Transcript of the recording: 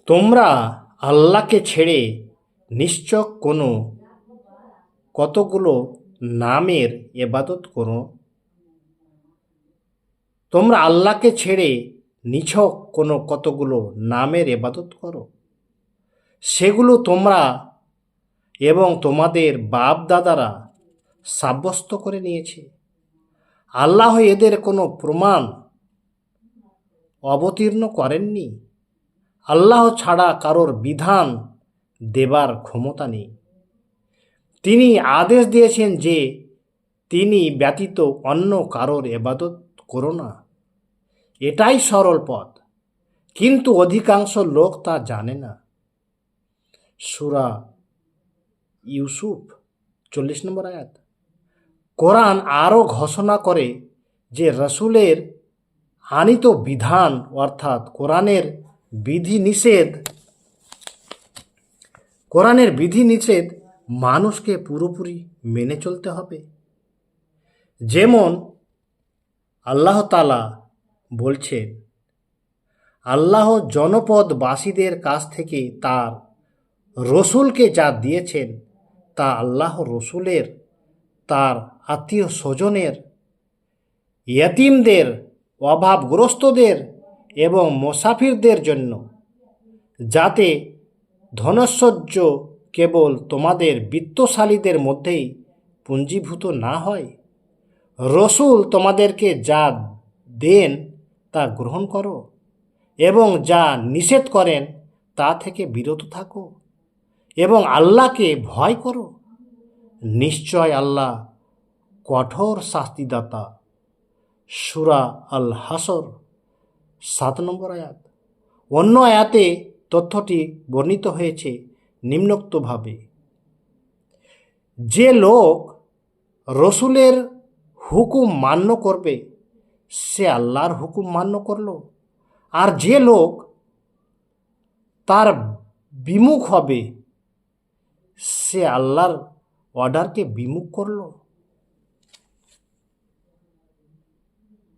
তোমরা আল্লাহকে ছেড়ে নিশ্চয় কতগুলো নামের ইবাদত করো। তোমরা আল্লাহকে ছেড়ে নিছক কতগুলো নামের ইবাদত করো, সেগুলো তোমরা এবং তোমাদের বাপ দাদারা সাব্যস্ত করে নিয়েছে। আল্লাহ এদের কোনো প্রমাণ অবতীর্ণ করেননি। আল্লাহ ছাড়া কারোর বিধান দেবার ক্ষমতা নেই। তিনি আদেশ দিয়েছেন যে তিনি ব্যতীত অন্য কারোর ইবাদত করো না। এটাই সরল পথ, কিন্তু অধিকাংশ লোক তা জানে না। সূরা ইউসুফ 40 নম্বর আয়াত। কোরআন আরও ঘোষণা করে যে রসুলের আনিত বিধান অর্থাৎ কোরআনের বিধিনিষেধ মানুষকে পুরোপুরি মেনে চলতে হবে। যেমন আল্লাহ তাআলা বলছেন, আল্লাহ জনপদবাসীদের কাছ থেকে তার রসুলকে যা দিয়েছেন তা আল্লাহ রসুলের, তার আত্মীয় স্বজনের, ইয়তীমদের, অভাবগ্রস্তদের এবং মুসাফিরদের জন্য, যাতে ধনৈশ্বর্য কেবল তোমাদের বিত্তশালীদের মধ্যেই পুঞ্জীভূত না হয়। রসুল তোমাদেরকে যা দেন তা গ্রহণ করো এবং যা নিষেধ করেন তা থেকে বিরত থাকো এবং আল্লাহকে ভয় করো। নিশ্চয় আল্লাহ কঠোর শাস্তিদাতা। সূরা আল হাসর 7 নম্বর আয়াত। অন্য আয়াতে তথ্যটি বর্ণিত হয়েছে নিম্নোক্তভাবে, যে লোক রসুলের হুকুম মান্য করবে সে আল্লাহর হুকুম মান্য করল, আর যে লোক তার বিমুখ হবে সে আল্লাহর অর্ডারকে বিমুখ করলো।